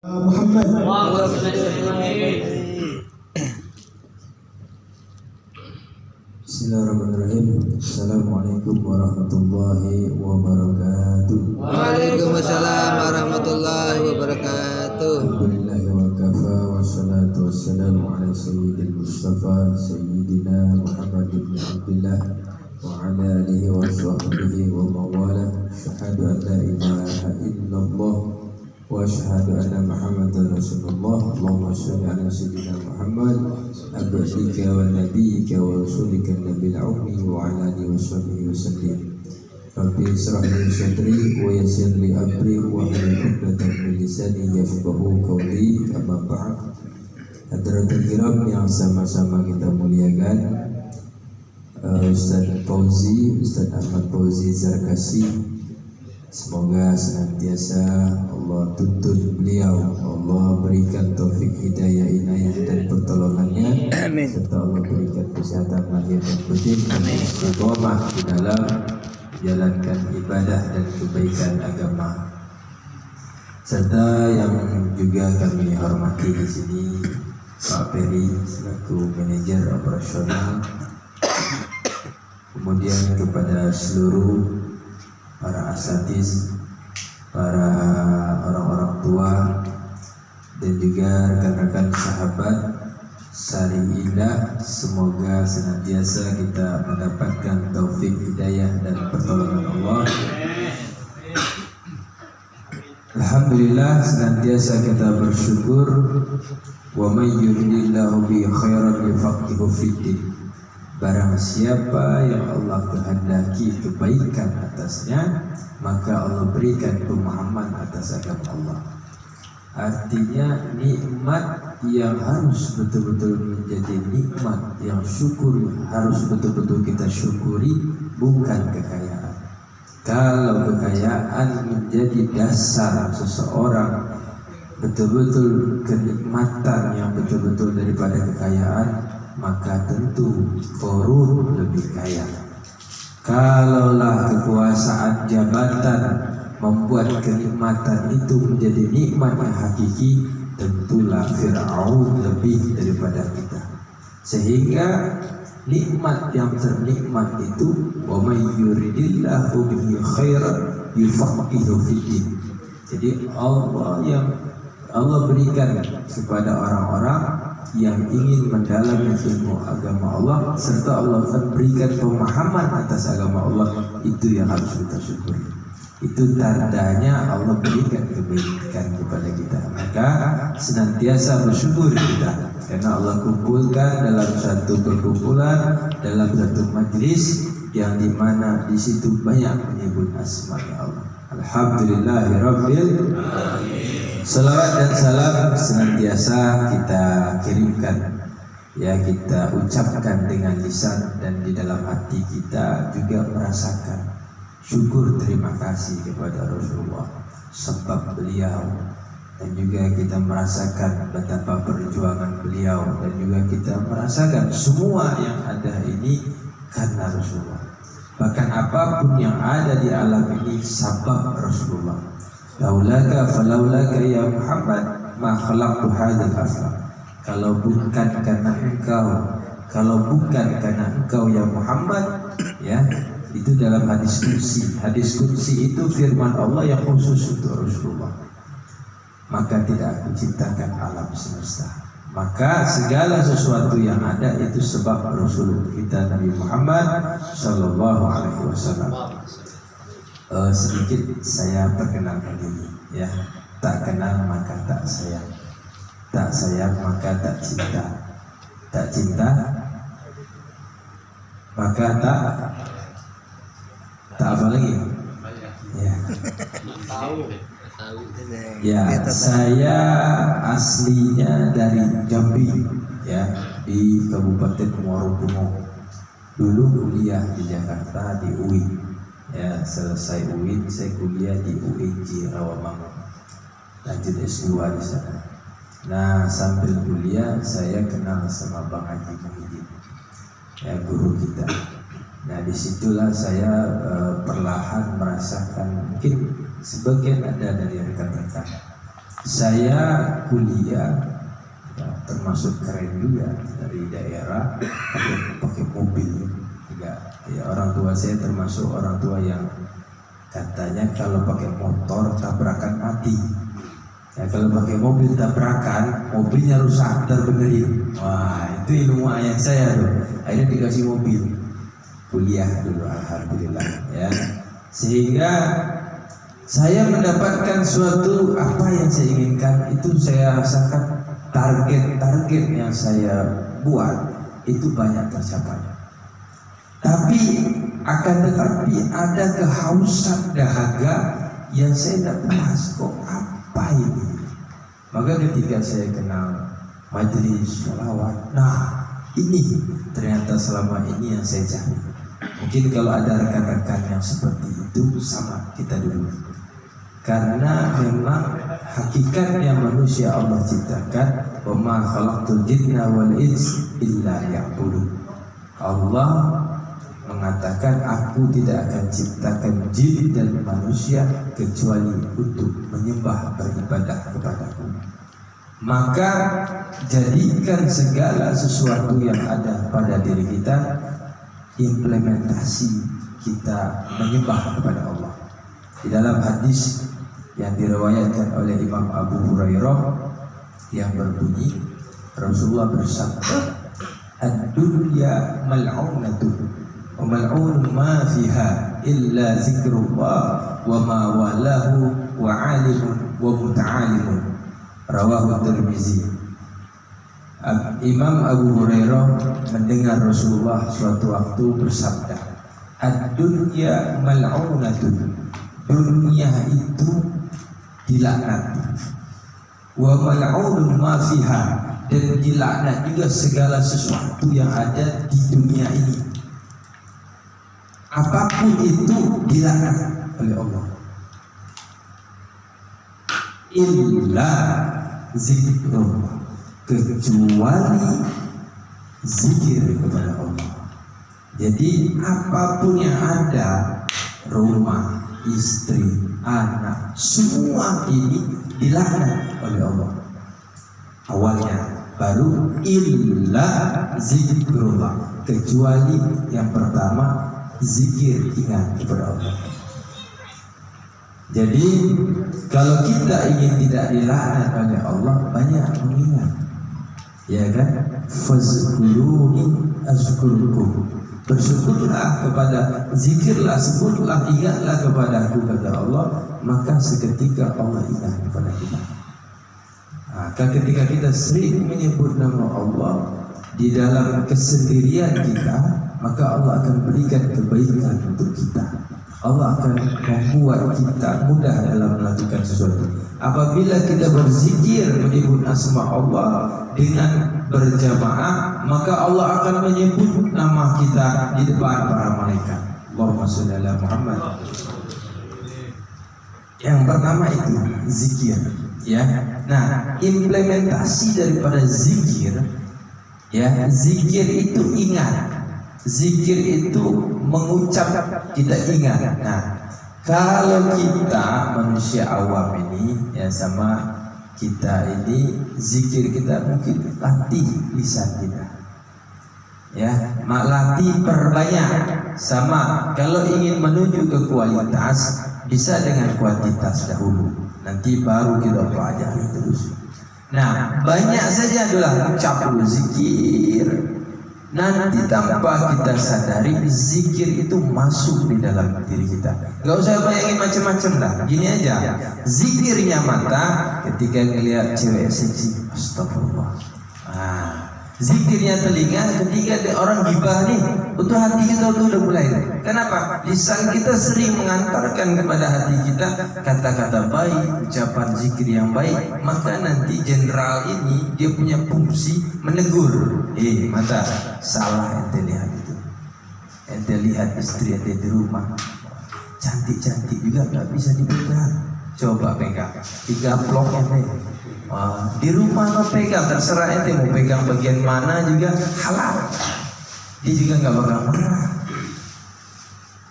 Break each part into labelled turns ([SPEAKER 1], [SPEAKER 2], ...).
[SPEAKER 1] Muhammad. Bismillahirrahmanirrahim. Assalamualaikum warahmatullahi wabarakatuh.
[SPEAKER 2] Waalaikumsalam warahmatullahi wabarakatuh.
[SPEAKER 1] Alhamdulillahi wa kafa wassalatu wassalamu ala sayyidil mustafa sayyidina Muhammad ibn Abdullah wa ala alihi wa sahbihi wa mawala. Syahadu an la ilaha illallah wa asyhadu anna Muhammadar Rasulullah. Allahumma shalli ala sayyidina Muhammad abdika wa nabiyyika wa rasulika nabil ummi wa ala alihi wa sahbihi wa sallim. Rabbi israh li sadri wa yassir li amri wa hlul 'uqdatam min lisani yafqahu qawli. Amma ba'd. Hadirin kiram yang sama-sama kita muliakan, Ustaz Fauzi, Ustaz Ahmad Fauzi Zarkasi, semoga senantiasa Allah tuntun beliau, Allah berikan taufik hidayah inayah dan pertolongannya. Amin. Serta Allah berikan kesehatan lahir dan batin, istiqomah di dalam menjalankan ibadah dan kebaikan agama. Serta yang juga kami hormati di sini Pak Peri selaku manajer operasional, kemudian kepada seluruh para asatiz, para orang-orang tua, dan juga rekan-rekan sahabat Sari Indah. Semoga senantiasa kita mendapatkan taufik hidayah dan pertolongan Allah. Alhamdulillah, senantiasa kita bersyukur. Wa may yuridillahu bi khairan yufaqihu fiddin. Barang siapa yang Allah kehendaki kebaikan atasnya, maka Allah berikan pemahaman atas agama Allah. Artinya nikmat yang harus betul-betul menjadi nikmat yang syukur, harus betul-betul kita syukuri, bukan kekayaan. Kalau kekayaan menjadi dasar seseorang, betul-betul kenikmatan yang betul-betul daripada kekayaan, maka tentu korun lebih kaya. Kalaulah kekuasaan jabatan membuat kenikmatan itu menjadi nikmat yang hakiki, tentulah Fir'aun lebih daripada kita. Sehingga nikmat yang ternikmat itu, wa may yuridillahu bihi khairan yufaqihu fiddin. Jadi Allah berikan kepada orang-orang yang ingin mendalami ilmu agama Allah, serta Allah akan berikan pemahaman atas agama Allah. Itu yang harus kita syukuri. Itu tandanya Allah berikan kebaikan kepada kita. Maka senantiasa bersyukur kita, karena Allah kumpulkan dalam satu perkumpulan, dalam satu majlis yang dimana di situ banyak menyebut asma-Nya Allah. Alhamdulillahirabbil alamin. Salawat dan salam senantiasa kita kirimkan, ya, kita ucapkan dengan lisan, dan di dalam hati kita juga merasakan syukur terima kasih kepada Rasulullah sebab beliau, dan juga kita merasakan betapa perjuangan beliau, dan juga kita merasakan semua yang ada ini karena Rasulullah. Bahkan apapun yang ada di alam ini sabab Rasulullah. Laulaka falaulaka ya Muhammad ma khalaqtu hadzal aflaq. Kalau bukan karena engkau, kalau bukan karena engkau ya Muhammad, ya, itu dalam hadis kursi. Hadis kursi itu firman Allah yang khusus untuk Rasulullah. Maka tidak aku ciptakan alam semesta. Maka segala sesuatu yang ada itu sebab Rasul kita Nabi Muhammad Sallallahu Alaihi Wasallam. Sedikit saya perkenalkan diri, ya. Tak kenal maka tak sayang, tak sayang maka tak cinta, tak cinta maka tak apa lagi, ya. Ya, saya aslinya dari Jambi, ya, di Kabupaten Muarujambe. Dulu kuliah di Jakarta di UI. Ya, selesai UIN saya kuliah di UIJ Rawamangun, lanjut S2 di sana. Nah, sambil kuliah saya kenal sama Bang Haji Muhyiddin, ya, guru kita. Nah, disitulah saya perlahan merasakan, mungkin sebagian ada dari rekan-rekan, saya kuliah ya, termasuk keren juga dari daerah pakai mobil juga. Ya, orang tua saya termasuk orang tua yang katanya kalau pakai motor tabrakan mati. Ya, kalau pakai mobil tabrakan, mobilnya rusak, terbenerin. Wah, itu ilmu ayah saya tuh. Akhirnya dikasih mobil. Kuliah dulu, alhamdulillah. Ya, sehingga saya mendapatkan suatu apa yang saya inginkan. Itu saya rasakan target-target yang saya buat itu banyak tercapai. Tapi akan tetapi ada kehausan dahaga yang saya tidak puas. Kok apa ini? Maka ketika saya kenal majelis sholawat, nah ini ternyata selama ini yang saya cari. Mungkin kalau ada rekan-rekan yang seperti itu sama kita dulu. Karena memang hakikatnya manusia Allah ciptakan, wa ma khalaqtul jinna wal ins illa liya'budun. Allah mengatakan, aku tidak akan ciptakan jin dan manusia kecuali untuk menyembah, beribadah kepadaku. Maka jadikan segala sesuatu yang ada pada diri kita implementasi kita menyembah kepada Allah. Di dalam hadis yang diriwayatkan oleh Imam Abu Hurairah yang berbunyi, Rasulullah bersabda, ad-dunya mal'unatun wa mal'un ma fiha illa zikrullah wa ma walahu wa alimun wa muta'alimun. Rawahu Tirmizi. Imam Abu Hurairah mendengar Rasulullah suatu waktu bersabda, ad-dunya mal'unatun, dunia itu dilaknat, wa mal'unun ma fiha, dan dilaknat juga segala sesuatu yang ada di dunia ini. Apapun itu dilaknat oleh Allah, illa zikrullah, kecuali zikir kepada Allah. Jadi apapun yang ada, rumah, istri, anak, semua ini dilaknat oleh Allah. Awalnya baru illa zikrullah, kecuali yang pertama zikir, ingat kepada Allah. Jadi kalau kita ingin tidak dilaknat oleh Allah, banyak mengingat, ya kan? Fazkuruni azkurkum, bersyukurlah kepada, zikirlah, sebutlah, ingatlah kepada aku, kata Allah, maka seketika Allah ingat kepada kita. Maka ketika kita sering menyebut nama Allah di dalam kesendirian kita, maka Allah akan berikan kebaikan untuk kita. Allah akan membuat kita mudah dalam melakukan sesuatu. Apabila kita berzikir menyebut asma Allah dengan berjamaah, maka Allah akan menyebut nama kita di depan para malaikat. Allahumma sholli ala Muhammad. Yang pertama itu zikir, ya. Nah, implementasi daripada zikir, ya, zikir itu ingat. Zikir itu mengucap, kita ingat. Nah, kalau kita manusia awam ini, ya, sama kita ini, zikir kita mungkin latih lisan kita, ya, latih perbanyak. Sama kalau ingin menuju ke kualitas, bisa dengan kuantitas dahulu, nanti baru kita pelajari terus. Nah, banyak saja adalah ucap zikir. Nanti tanpa kita sadari, zikir itu masuk di dalam diri kita. Gak usah bayangin macam-macam lah. Gini aja, zikirnya mata ketika ngelihat cewek seksi, astagfirullah. Zikirnya telinga ketika ada orang gibah nih, untuk hati kita tuh udah mulai. Kenapa? Lisan kita sering mengantarkan kepada hati kita kata-kata baik, ucapan zikir yang baik. Maka nanti jenderal ini dia punya fungsi menegur. Mata, salah ente lihat itu. Ente lihat istri ente di rumah, cantik-cantik juga nggak bisa dipegang. Coba pegang, digaplok ente. Di rumah mau pegang, terserah ente mau pegang bagian mana juga halal. Dia juga nggak bakal marah.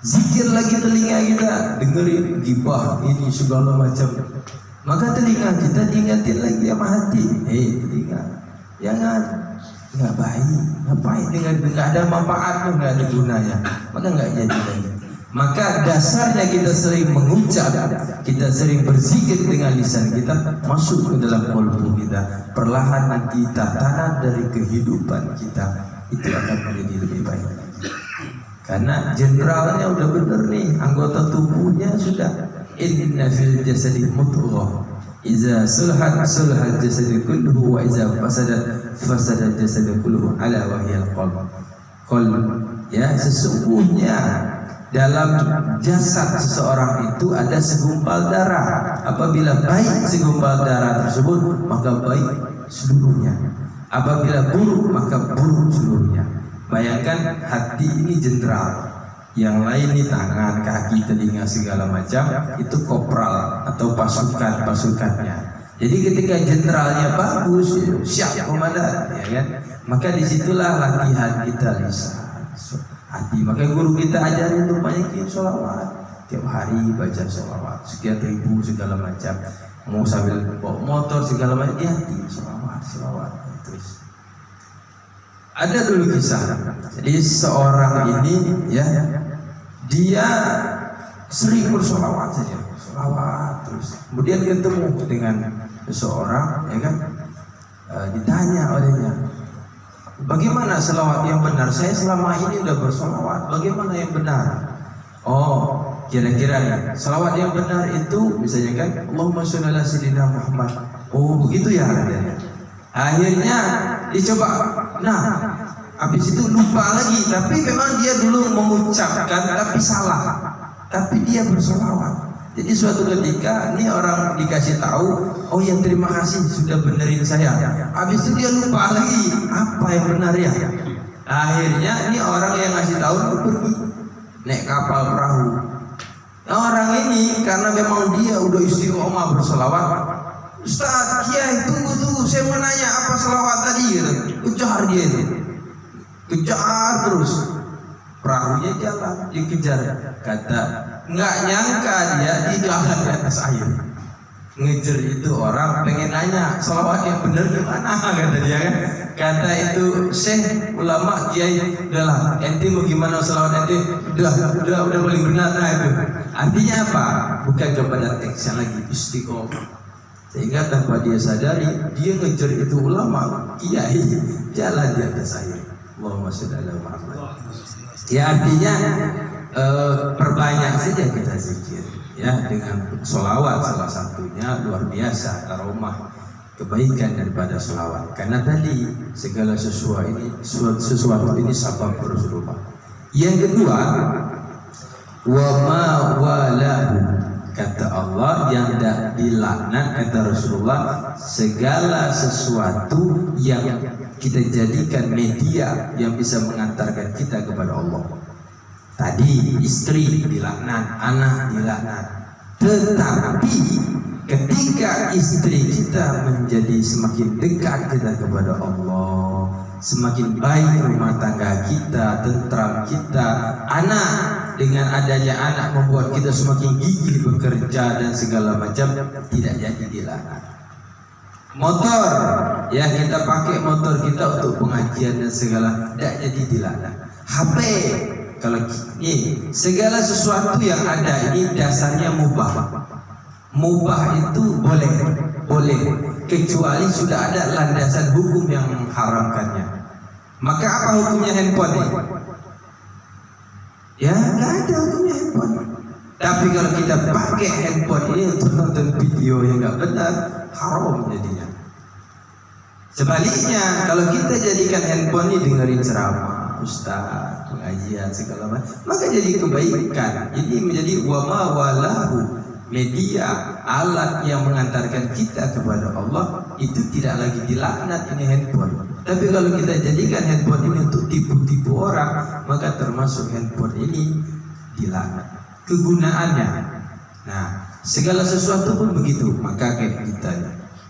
[SPEAKER 1] Zikir lagi telinga kita, dengerin gibah ini segala macam. Maka telinga kita diingatin lagi sama hati. Telinga, jangan, nggak baik, ngapain dengan nggak ada manfaatnya, nggak ada gunanya, maka nggak jadi lagi. Maka dasarnya kita sering mengucap, kita sering berzikir dengan lisan kita, masuk ke dalam kalbu kita, perlahan kita tanam dari kehidupan kita, itu akan menjadi lebih baik. Karena jenderalnya udah bener nih, anggota tubuhnya sudah. Inna fil jasadi mudghah, iza sulhat sulhal jasadu kulluhu, wa iza fasada jasadu kulluhu, ala wahyal qalb. Ya, sesungguhnya dalam jasad seseorang itu ada segumpal darah. Apabila baik segumpal darah tersebut, maka baik seluruhnya. Apabila buruk, maka buruk seluruhnya. Bayangkan hati ini jenderal, yang lain ini tangan, kaki, telinga, segala macam itu kopral atau pasukannya. Jadi ketika jenderalnya bagus, siap komandan, ya kan? Maka disitulah latihan kita lisan, hati. Maka guru kita ajarin untuk banyakin sholawat, tiap hari baca sholawat sekian ribu segala macam. Mau sambil bawa motor segala macam, di hati sholawat terus. Ada dulu kisah. Jadi seorang ini, ya, dia sering bersolawat saja, solawat terus. Kemudian ketemu dengan seseorang, ya kan, ditanya olehnya, bagaimana selawat yang benar? Saya selama ini udah bersolawat, bagaimana yang benar? Oh, kira-kira nih, selawat yang benar itu misalnya kan, Allahumma sholli ala sayyidina Muhammad. Oh, begitu ya katanya. Akhirnya dicoba, nah, habis itu lupa lagi, tapi memang dia dulu mengucapkan tapi salah, tapi dia bersolawat. Jadi suatu ketika ini orang dikasih tahu, oh ya terima kasih sudah benerin saya. Habis itu dia lupa lagi apa yang benar ya. Akhirnya ini orang yang ngasih tahu itu pergi naik kapal perahu. Nah, orang ini karena memang dia udah istiqomah bersolawat, Ustaz, Kiai tunggu, saya mau nanya apa selawat tadi gitu. Kejar dia itu, kejar terus, perahunya jalan, dikejar. Kata, nggak nyangka dia di jalan di atas air. Ngejar itu orang pengen nanya selawat yang benar gimana, kata dia kan. Kata itu Syekh ulama Kiai, udahlah ente mau gimana selawat ente, udah paling benar. Nah itu artinya apa? Bukan kepada teksnya lagi, istiqomah. Sehingga tanpa dia sadari, dia ngejar itu ulama Kiai jalan di atas air. Allahumma sholli ala Muhammad. Ya artinya perbanyak saja kita zikir, ya, dengan sholawat salah satunya luar biasa karomah kebaikan daripada sholawat. Karena tadi segala sesuatu ini sabab Rasulullah. Yang kedua, wa ma walahu, kata Allah, yang tidak dilaknat, kata Rasulullah, segala sesuatu yang kita jadikan media yang bisa mengantarkan kita kepada Allah. Tadi istri dilaknat, anak dilaknat. Tetapi ketika istri kita menjadi semakin dekat kita kepada Allah, semakin baik rumah tangga kita, tentram kita, anak, dengan adanya anak membuat kita semakin gigih bekerja dan segala macam, tidak jadi dilaknat. Motor, ya kita pakai motor kita untuk pengajian dan segala, tidak jadi dilaknat. HP, kalau ini segala sesuatu yang ada ini dasarnya mubah. Mubah itu boleh, kecuali sudah ada landasan hukum yang mengharamkannya. Maka apa hukumnya handphone ini? Ya nggak ada hukumnya handphone. Tapi kalau kita pakai handphone ini untuk nonton video yang nggak benar, haram jadinya. Sebaliknya, kalau kita jadikan handphone ini dengerin ceramah, ustaz, pengajian segala macam, maka jadi kebaikan. Ini menjadi wama walahu, media, alat yang mengantarkan kita kepada Allah, itu tidak lagi dilaknat ini handphone. Tapi kalau kita jadikan handphone ini untuk tipu-tipu orang, maka termasuk handphone ini dilaknat. Kegunaannya, nah segala sesuatu pun begitu. Maka kayak kita,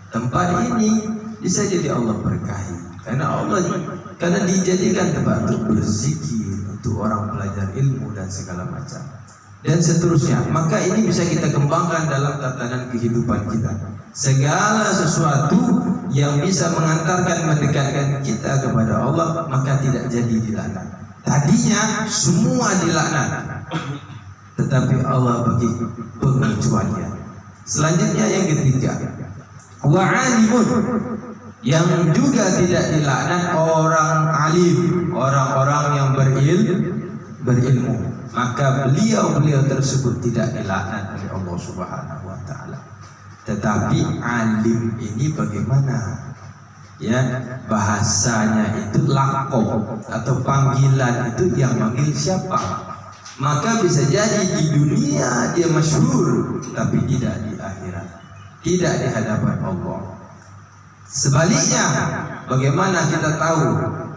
[SPEAKER 1] tempat ini bisa jadi Allah berkahi, karena dijadikan tempat untuk berzikir, untuk orang belajar ilmu dan segala macam. dan seterusnya. Maka ini bisa kita kembangkan dalam tatanan kehidupan kita. Segala sesuatu yang bisa mengantarkan mendekatkan kita kepada Allah maka tidak jadi dilaknat. Tadinya semua dilaknat, tetapi Allah bagi pengecualian. Selanjutnya yang ketiga, wa alimun, yang juga tidak dilaknat orang alim, orang-orang yang berilmu. Maka beliau tersebut tidak dilaknat oleh Allah Subhanahu wa taala. Tetapi alim ini bagaimana? Ya, bahasanya itu laqab atau panggilan itu yang manggil siapa? Maka bisa jadi di dunia dia masyhur, tapi tidak di akhirat, tidak di hadapan Allah. Sebaliknya, bagaimana kita tahu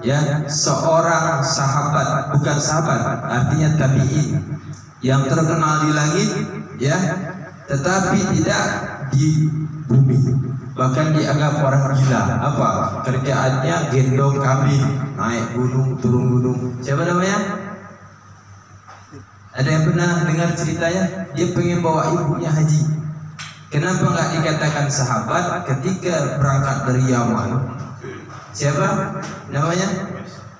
[SPEAKER 1] ya seorang sahabat, bukan sahabat, artinya tabi'in, yang terkenal di langit ya, tetapi tidak di bumi, bahkan dianggap orang gila. Apa kerjaannya? Gendong kambing, naik gunung, turun gunung. Siapa namanya? Ada yang pernah dengar ceritanya? Dia pengen bawa ibunya haji. Kenapa nggak dikatakan sahabat ketika berangkat dari Yaman? Siapa namanya?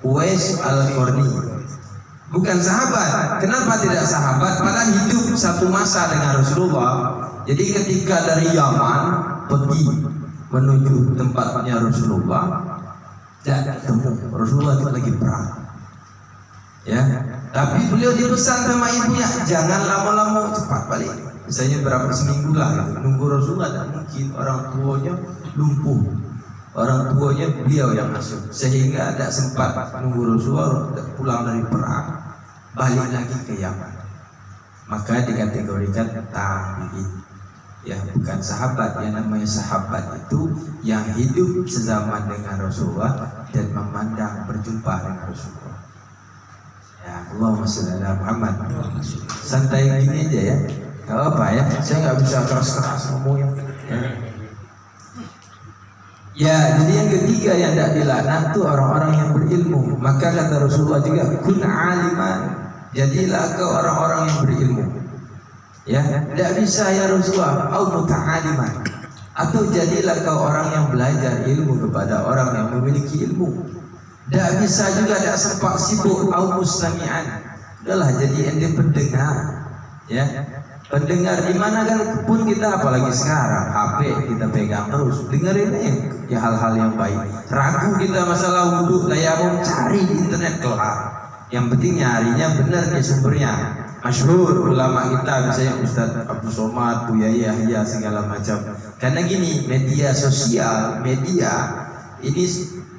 [SPEAKER 1] Uwais Al-Qarni. Bukan sahabat. Kenapa tidak sahabat? Padahal hidup satu masa dengan Rasulullah. Jadi ketika dari Yaman pergi menuju tempatnya Rasulullah, tidak ketemu. Rasulullah itu lagi perang. Ya, tapi beliau dipesan sama ibunya, jangan lama-lama, cepat balik. Misalnya berapa seminggu lah, nunggu Rasulullah tidak mungkin, orang tuanya lumpuh. Orang tuanya beliau yang masuk, sehingga tidak sempat nunggu Rasulullah pulang dari perang, balik lagi ke Yaman. Maka dikategorikan tabi'in. Ya, bukan sahabat. Yang namanya sahabat itu yang hidup sezaman dengan Rasulullah dan memandang berjumpa dengan Rasulullah. Ya, Allahumma sholli ala Muhammad. Santai gini aja ya, gak apa ya. Saya nggak bisa keras-keras ngomongnya. Ya, jadi yang ketiga yang tidak dilaknat itu orang-orang yang berilmu. Maka kata Rasulullah juga, kun aliman, jadilah kau orang-orang yang berilmu. Ya, tidak bisa ya Rasulullah, au muta'aliman, atau jadilah kau orang yang belajar ilmu kepada orang yang memiliki ilmu. Tidak bisa juga, tidak sempat sibuk, au mustami'an, udahlah jadi ente pendengar. Ya, pendengar di mana kan pun kita, apalagi sekarang HP kita pegang terus, dengerin ya hal-hal yang baik. Ragu kita masalah wudhu, tayamum, cari di internet kelar. Yang penting nyarinya benar nih sumbernya. Masyhur ulama kita misalnya Ustaz Abdul Somad, Buya Yahya segala macam. Karena gini, media sosial, media ini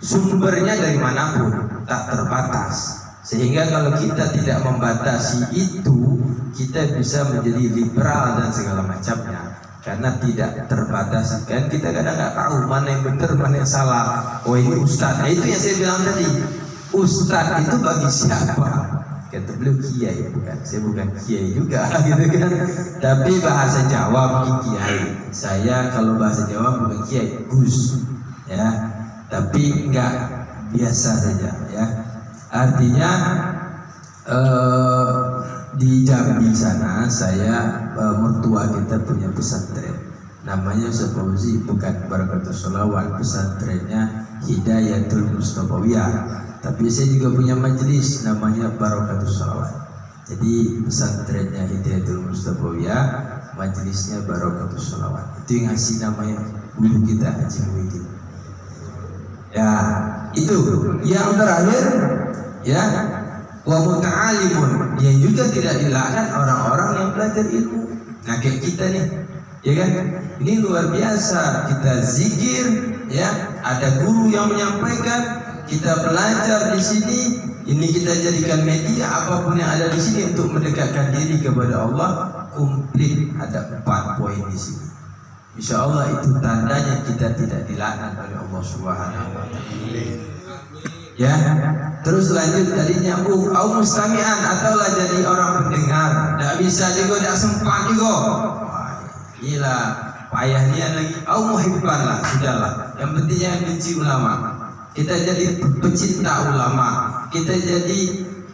[SPEAKER 1] sumbernya dari manapun, tak terbatas. Sehingga kalau kita tidak membatasi itu, kita bisa menjadi liberal dan segala macamnya. Karena tidak terbatas. Kan kita kadang nggak tahu mana yang benar, mana yang salah. Oh ini Ustaz. Nah, itu yang saya bilang tadi. Ustaz itu bagi siapa? Kata beliau kiai, bukan. Saya bukan kiai juga, gitu kan. Tapi bahasa Jawa mungkin kiai. Saya kalau bahasa Jawa bukan kiai, Gus. Ya. Tapi enggak, biasa saja. Ya. Artinya di Jambi sana saya mertua kita punya pesantren. Namanya Ustaz Fauzi, bukan Barakatus Sholawat. Pesantrennya Hidayatul Mustafawiyah. Tapi saya juga punya majelis namanya Barakatus Sholawat. Jadi pesantrennya Hidayatul Mustafawiyah, majelisnya Barakatus Sholawat. Itu yang ngasih namanya guru kita Haji Muhyiddin. Ya, itu yang terakhir ya, wa muta'alimun, yang juga tidak dilaknat orang-orang yang belajar ilmu. Nah kayak kita nih, ya kan? Ini luar biasa, kita zikir, ya, ada guru yang menyampaikan, kita belajar di sini, ini kita jadikan media apapun yang ada di sini untuk mendekatkan diri kepada Allah. Komplit ada 4 poin di sini. Insya Allah itu tandanya kita tidak dilaknat oleh Allah Subhanahu wa taala. Ya, terus lanjut tadi nyambung, au mustami'an, ataulah jadi orang pendengar. Tidak bisa juga, tidak sempat juga. Gila, payahnya lagi. Au muhibban lah, sudahlah. Yang penting jangan benci ulama. Kita jadi pecinta ulama. Kita jadi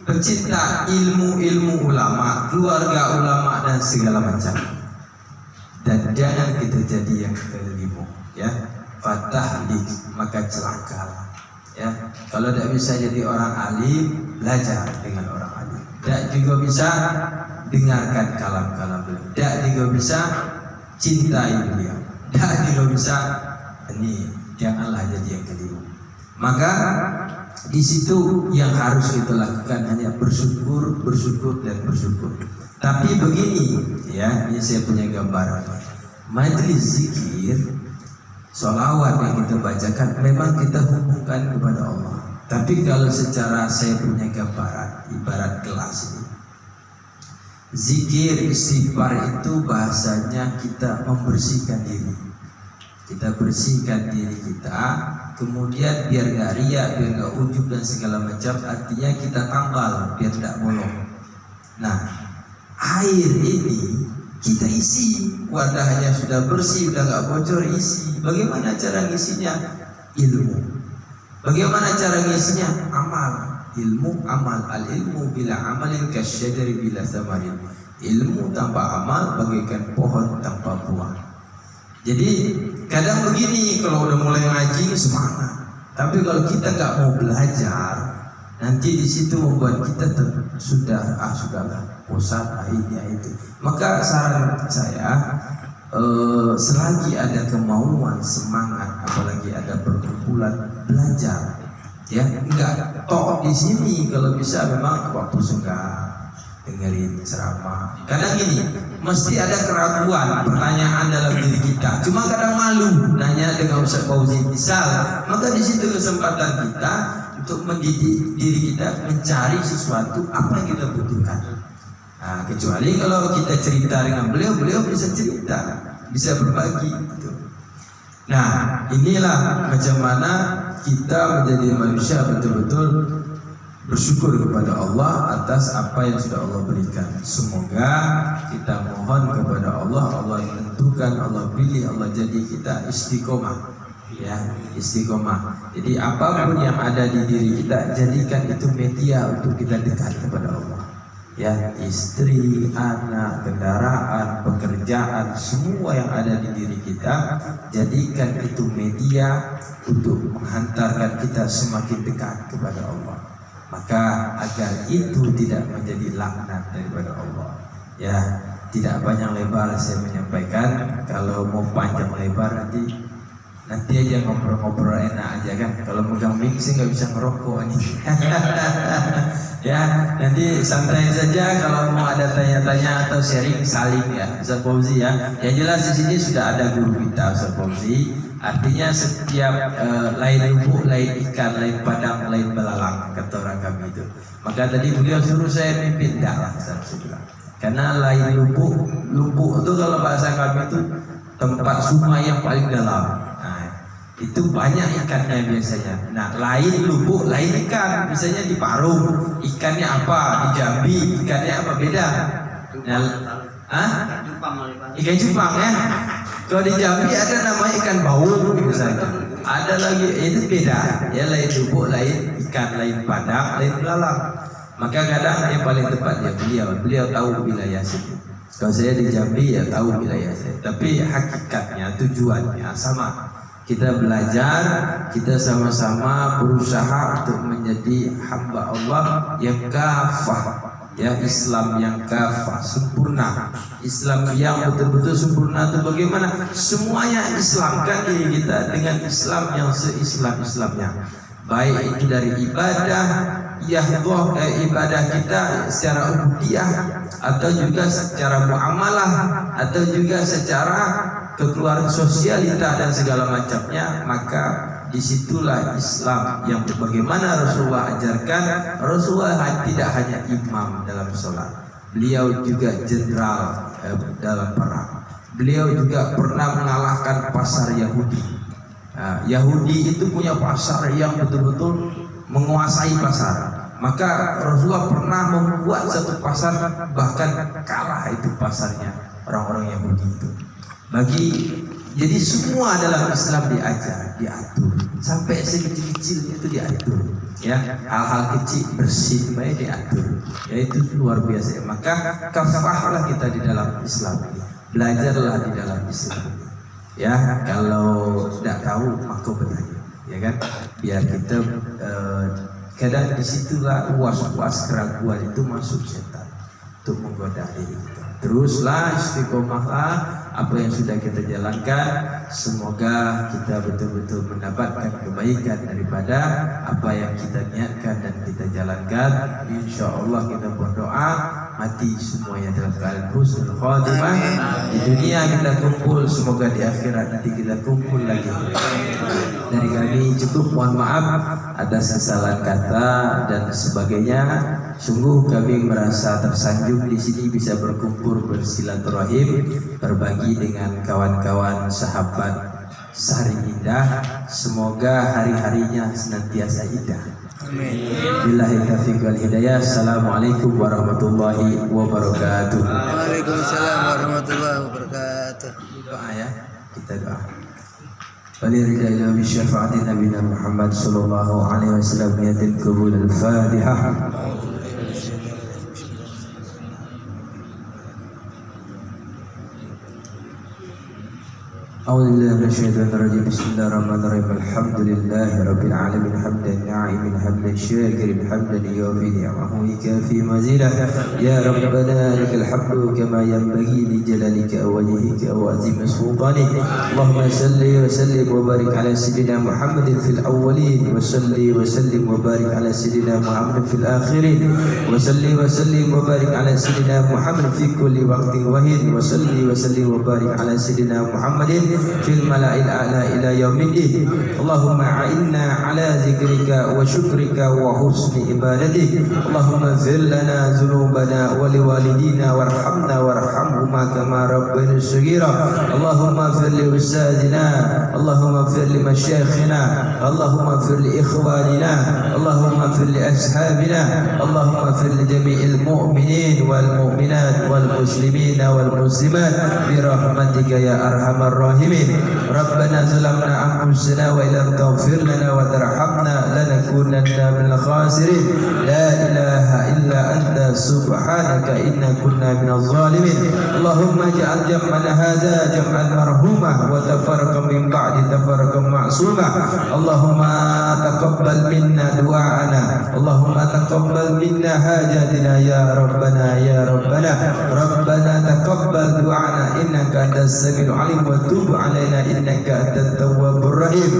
[SPEAKER 1] pecinta ilmu ulama, keluarga ulama dan segala macam. Dan jangan kita jadi yang kelima, ya. Fatahlik, maka celakalah. Ya, kalau tidak bisa jadi orang alim, belajar dengan orang alim. Tidak juga bisa dengarkan kalam-kalam beliau. Tidak juga bisa cintai beliau. Tidak juga bisa ini. Janganlah jadi yang kelima. Maka di situ yang harus kita lakukan hanya bersyukur, dan bersyukur. Tapi begini, ya, ini saya punya gambaran. Majelis zikir, sholawat yang kita bacakan memang kita hubungkan kepada Allah. Tapi kalau secara saya punya gambaran, ibarat kelas ini, zikir istighfar itu bahasanya kita membersihkan diri. Kita bersihkan diri kita, kemudian biar gak riak, biar gak ujub dan segala macam. Artinya kita tambal biar tidak bolong. Nah, air ini kita isi, wadahnya sudah bersih, sudah gak bocor, isi. Bagaimana cara ngisinya? Ilmu. Bagaimana cara ngisinya? Amal. Ilmu, amal. Al ilmu bila amalin kasyajari bila samarin. Ilmu tanpa amal bagaikan pohon tanpa buah. Jadi kadang begini, kalau udah mulai ngaji semangat, tapi kalau kita nggak mau belajar, nanti di situ membuat kita sudahlah bosan ini itu. Maka saran saya, selagi ada kemauan, semangat, apalagi ada perkumpulan, belajar, ya, enggak tok di sini. Kalau bisa memang waktu senggang dengerin ceramah. Kadang gini, mesti ada keraguan, pertanyaan dalam diri kita. Cuma kadang malu nanya dengan Ustaz Fauzi misal. Maka di situ kesempatan kita untuk mendidik diri kita mencari sesuatu apa yang kita butuhkan. Nah, kecuali kalau kita cerita dengan beliau bisa cerita, bisa berbagi. Gitu. Nah, inilah bagaimana kita menjadi manusia betul-betul bersyukur kepada Allah atas apa yang sudah Allah berikan. Semoga kita mohon kepada Allah, Allah yang tentukan, Allah pilih, Allah jadi kita istiqomah, ya, istiqomah. Jadi apapun yang ada di diri kita, jadikan itu media untuk kita dekat kepada Allah. Ya, istri, anak, kendaraan, pekerjaan, semua yang ada di diri kita, jadikan itu media untuk menghantarkan kita semakin dekat kepada Allah. Maka agar itu tidak menjadi laknat daripada Allah. Ya, tidak panjang lebar saya menyampaikan. Kalau mau panjang lebar nanti aja ngobrol-ngobrol enak aja kan. Kalau megang mic sih nggak bisa ngerokok nih. Ya, nanti santai saja. Kalau mau ada tanya-tanya atau sharing saling ya, Ustaz Fauzi ya. Yang jelas di sini sudah ada guru kita Ustaz Fauzi. Artinya setiap lain lubuk, lain ikan, lain padang, lain belalang, kata orang kami itu. Maka tadi beliau suruh saya mimpin, enggak lah saya bilang. Karena lain lubuk itu kalau bahasa kami itu tempat sungai yang paling dalam. Nah, itu banyak ikannya biasanya. Nah, lain lubuk, lain ikan. Misalnya di Parung, ikannya apa? Di Jambi, ikannya apa? Beda. Nah, ikan cupang ya. Kalau di Jambi ada namanya ikan baung misalnya. Ada lagi itu beda. Ya, lain lubuk, lain ikan, lain padang, lain belalang. Maka kadang yang paling tepat ya beliau tahu wilayah situ. Kalau saya di Jambi ya tahu wilayah saya. Tapi hakikatnya, tujuannya sama. Kita belajar, kita sama-sama berusaha untuk menjadi hamba Allah yang kafah. Ya, Islam yang kafah, sempurna. Islam yang betul-betul sempurna itu bagaimana? Semuanya Islamkan diri kita dengan Islam yang se-Islam-Islamnya. Baik itu dari ibadah, ibadah kita secara ubudiyah, atau juga secara muamalah, atau juga secara kekeluargaan sosialita dan segala macamnya. Maka disitulah Islam yang bagaimana Rasulullah ajarkan. Rasulullah tidak hanya imam dalam sholat, beliau juga jenderal dalam perang. Beliau juga pernah mengalahkan pasar Yahudi. Nah, Yahudi itu punya pasar yang betul-betul menguasai pasar. Maka Rasulullah pernah membuat satu pasar, bahkan kalah itu pasarnya orang-orang Yahudi itu. Jadi semua dalam Islam diajar, diatur, sampai sekecil-kecilnya itu diatur. Ya, hal-hal kecil bersih baik diatur, yaitu luar biasa. Maka kafahlah kita di dalam Islam ini, belajarlah di dalam Islam ini. Ya, kalau tidak tahu maka bertanya, ya kan? Biar kita kadang disitulah was-was keraguan itu masuk setan untuk menggoda diri kita. Teruslah istiqomahlah apa yang sudah kita jalankan. Semoga kita betul-betul mendapatkan kebaikan daripada apa yang kita niatkan dan kita jalankan. Insya Allah kita berdoa mati semuanya dalam keadaan husnul khatimah. Di dunia kita kumpul, semoga di akhirat nanti kita kumpul lagi. Dari kami cukup, mohon maaf atas kesalahan kata dan sebagainya. Sungguh kami merasa tersanjung di sini bisa berkumpul bersilaturahim, berbagi dengan kawan-kawan sahabat Sari Indah. Semoga hari-harinya senantiasa indah.
[SPEAKER 2] Amin.
[SPEAKER 1] Billahi taufiq wal hidayah. Assalamualaikum warahmatullahi wabarakatuh.
[SPEAKER 2] Waalaikumsalam warahmatullahi wabarakatuh.
[SPEAKER 1] Doa ya, kita doa. Walillahil bi syafaati nabiyina Muhammad sallallahu alaihi wasallam niyatil qabul al-Fatihah. أعوذ بالله من الشيطان الرجيم بسم الله الرحمن الرحيم الحمد لله رب العالمين حمدا ناعما حمدا شاكرا حمدا يوفي نعمه ويكافي مزيدا يا ربنا لك الحمد كما ينبغي لجلالك ووجهك وعظيم سلطانك اللهم صل وسلم وبارك على سيدنا محمد في الأولين وصل وسلم وبارك على سيدنا محمد في الآخرين وصل وسلم وبارك على سيدنا محمد في كل وقت وحين وصل وسلم وبارك على سيدنا محمد في الملأ الأعلى إلى يوم الدين اللهم أعنا على ذكرك وشكرك وحسن عبادتك اللهم اغفر لنا ذنوبنا ولوالدينا وارحمنا وارحمهما كما ربنا صغيرا اللهم اغفر لأستاذنا اللهم اغفر لمشايخنا اللهم اغفر لإخواننا اللهم اغفر لأصحابنا اللهم اغفر لجميع المؤمنين والمؤمنات والمسلمين والمسلمات برحمتك يا أرحم الراحمين ربنا ظلمنا أنفسنا وإن لم تغفر لنا وترحمنا لنكونن من الخاسرين لا إله إلا أنت سبحانك إنا كنا من الظالمين اللهم اجعل جمعنا هذا جمعا مرحوما وتفرقا من بعد تفرقا معصوما اللهم تقبل منا دعاءنا اللهم تقبل منا حاجاتنا يا ربنا يا ربنا ربنا تقبل دعانا إنك أنت السميع العليم وتب علينا إنك أنت التواب الرحيم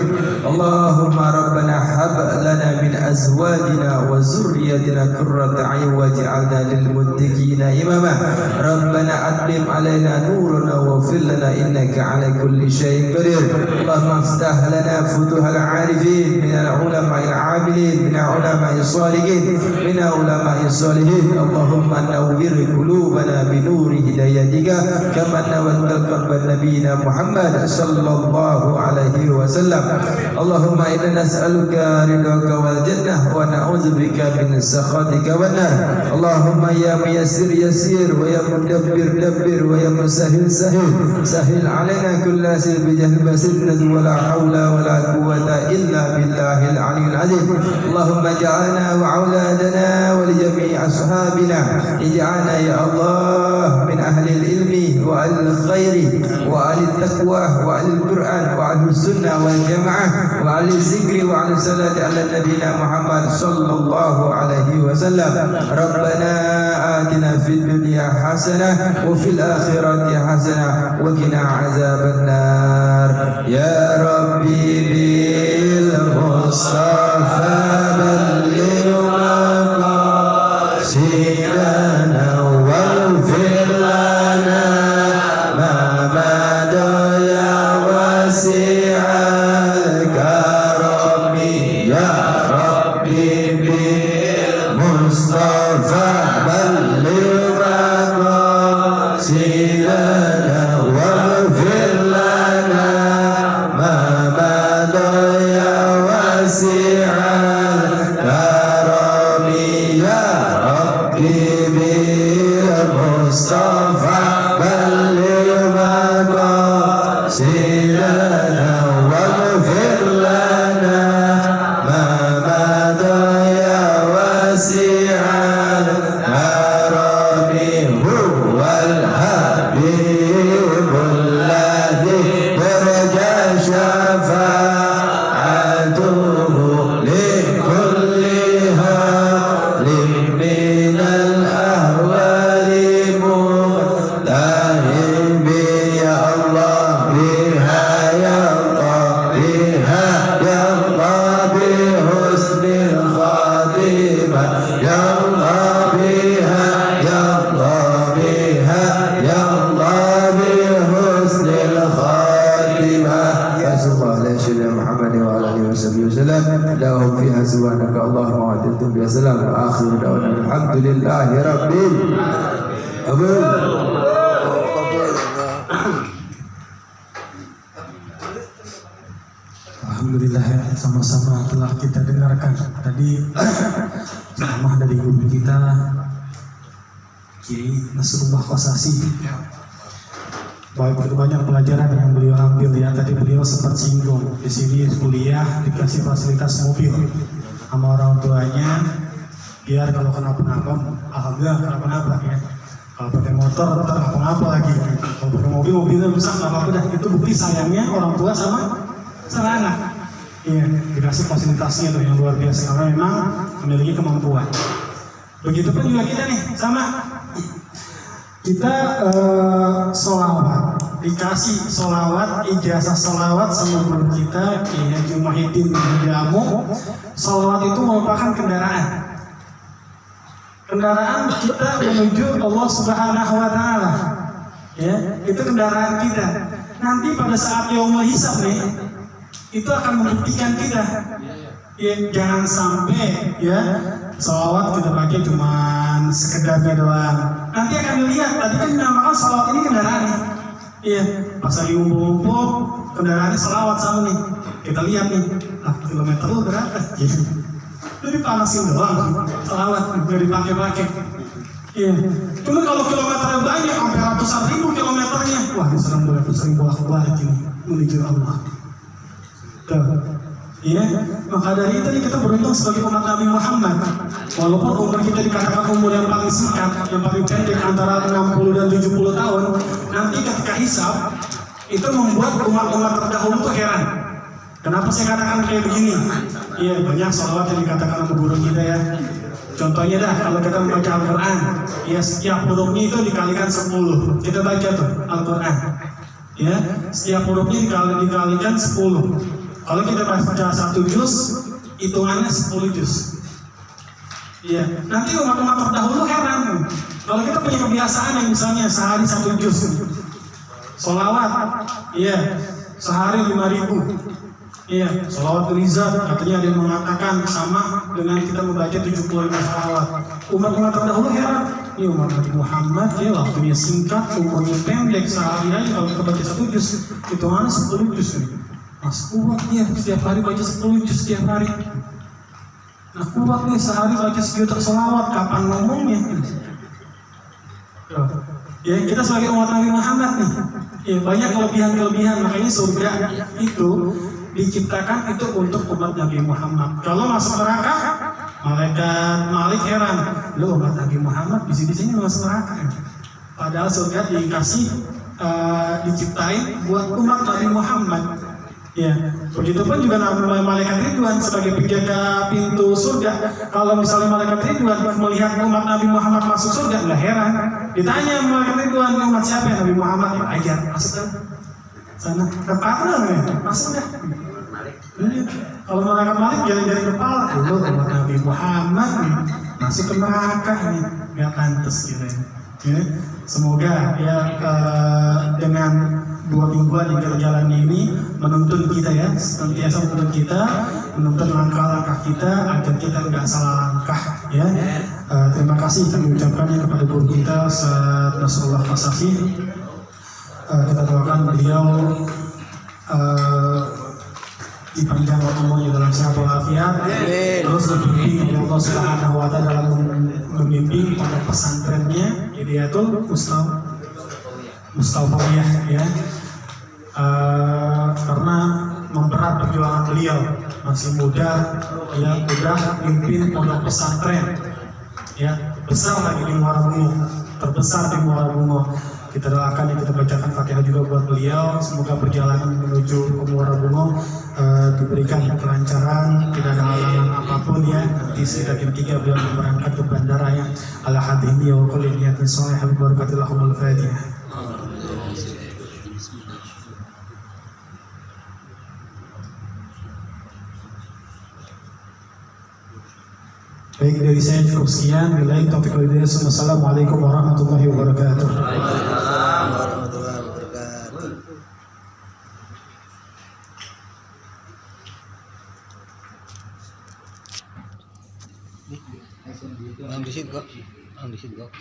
[SPEAKER 1] اللهم ربنا هب لنا من أزواجنا وذريتنا قرة أعين واجعلنا للمتقين إماما ربنا أتمم علينا نورنا واغفر لنا إنك على كل شيء قدير اللهم افتح لنا فتوح العارفين من العلماء العاملين من العلماء الصالحين من العلماء الصالحين اللهم نور قلوبنا بنور هدايتك كما نورت قلب نبينا محمد صلى الله عليه وسلم اللهم إنا نسألك رضاك والجنة ونعوذ بك من سخطك والنار اللهم يا ميسر يسير ويا مدبر دبر ويا مسهل سهل سهل علينا كل شيء بجهل بسنة ولا حول ولا قوة إلا بالله العلي العظيم اللهم اجعلنا وأولادنا ولجميع أصحابنا اجعلنا يا الله من أهل العلم وأهل الخير وأهل التقوى وأهل القرآن وأهل السنة والجماعة وأهل الذكر وأهل الصلاة على نبينا محمد صلى الله عليه وسلم ربنا آتنا في الدنيا حسنة وفي الآخرة حسنة وقنا عذاب النار يا ربي بالمصطفى بلغ مقاصدنا واغفر لنا ما مضى يا واسع الكرم يا ربي بالمصطفى بلغ مقاصدنا واغفر لنا ما مضى يا wa ala alihi wasallam. Lahum fiha subhanaka Allahumma wa tatum bi salam wa akhiru da'wana alhamdulillahi rabbil alamin.
[SPEAKER 3] Alhamdulillah ya, sama-sama telah kita dengarkan tadi ceramah dari guru kita Kiai Nasrullah Qasasi. Baik, banyak pelajaran yang beliau ambil ya. Tadi beliau sempat singgung di sini kuliah dikasih fasilitas mobil sama orang tuanya biar kalau kenapa-napa, alhamdulillah kenapa-napa ya. Kalau pakai motor tetap kenapa lagi. Kalau pakai mobil, mobilnya rusak nggak apa-apa dah. Itu bukti sayangnya orang tua sama anak. Iya, dikasih fasilitasnya tuh yang luar biasa karena memang memiliki kemampuan. Begitupun juga kita nih, sama kita sholawat, dikasih sholawat, ijazah sholawat sama guru kita Kiai Haji Muhyiddin Jamu. Sholawat itu merupakan kendaraan kita menuju Allah Subhanahu Wa Taala. Ya, itu kendaraan kita. Nanti pada saat yaumul hisab nih, itu akan membuktikan kita. Ya, jangan sampai ya sholawat kita pakai cuman sekedarnya doang. Nanti akan dilihat, tadi kan dinamakan sholawat ini kendaraan nih. Iya, pas lagi ngumpul-ngumpul kendaraannya sholawat sama nih. Kita lihat nih, kilometer lu berapa? Itu dipanasin doang, sholawat nggak dipakai-pakai. Iya, cuma kalau kilometernya banyak, sampai ratusan ribu kilometernya, wah ini sering bolak-balik ini menuju Allah. Iya, maka dari itu kita beruntung sebagai umat Nabi Muhammad. Walaupun umur kita dikatakan umur yang paling singkat, yang paling pendek antara 60 dan 70 tahun, nanti ketika hisab itu membuat umat-umat terdahulu tuh heran. Kenapa saya katakan kayak begini? Iya, banyak sholawat yang dikatakan sama guru kita ya. Contohnya dah, kalau kita membaca Al-Quran, ya setiap hurufnya itu dikalikan 10. Kita baca tuh Al-Quran. Ya, setiap hurufnya dikalikan 10. Kalau kita baca 1 juz, hitungannya 10 juz. Iya, nanti umat-umat terdahulu heran. Kalau kita punya kebiasaan yang misalnya sehari 1 juz, sholawat, iya, sehari 5.000. Iya, sholawat Rizal katanya ada yang mengatakan sama dengan kita membaca 75 sholawat. Umat-umat terdahulu heran. Ini umat Nabi Muhammad ya, waktunya singkat, umurnya pendek, sehari aja kalau kita baca 1 juz, hitungannya 10 juz nih. Mas kuat dia setiap hari baca 10 juz setiap hari. Nah kuat nih sehari baca 1 juta sholawat, kapan ngomongnya? Ya kita sebagai umat Nabi Muhammad nih, ya banyak kelebihan-kelebihan. Makanya surga itu diciptakan itu untuk umat Nabi Muhammad. Kalau masuk neraka, malaikat Malik heran, lo umat Nabi Muhammad di sini masuk neraka. Padahal surga diciptain buat umat Nabi Muhammad. Ya, begitupun juga malaikat Ridwan sebagai penjaga pintu surga. Kalau misalnya malaikat Ridwan melihat umat Nabi Muhammad masuk surga, nggak heran. Ditanya malaikat Ridwan, umat siapa ya? Nabi Muhammad. Ya, ajar, masuk kan? Sana, kepala nggak? Masuk dah. Kalau malaikat Malik jalan-jalan kepala, lu umat Nabi Muhammad nih, masuk ke neraka nih, nggak pantas gitu ya. Semoga ya dengan 2 mingguan yang kita jalani ini menuntun kita ya, senantiasa menuntun langkah-langkah kita agar kita nggak salah langkah ya. Terima kasih kami ucapkannya kepada guru kita Ustaz Nasrullah Qasasi. Kita doakan beliau dipanjangkan umurnya dalam sehat walafiat, terus dibimbing oleh Allah Subhanahu wa Ta'ala dalam membimbing pada pesantrennya Hidayatul Mustafawiyah ya. Karena memberat perjuangan beliau, masih muda ya, udah mimpin pondok pesantren ya, besar lagi di Muara Bungo, terbesar di Muara Bungo. Kita doakan, kita bacakan Fatihah juga buat beliau. Semoga perjalanan menuju ke Muara Bungo diberikan kelancaran, tidak ada halangan apapun ya. Nanti sekitar jam 3 beliau berangkat ke bandara ya. Ala hadhihi wa kulli niyatin shalihah bi barakatillahumul Fatihah. Baik, dari saya cukup sekian. Billahi taufiq wal hidayah. Wassalamualaikum warahmatullahi wabarakatuh.
[SPEAKER 2] Waalaikumsalam warahmatullahi wabarakatuh. Ang disit kok.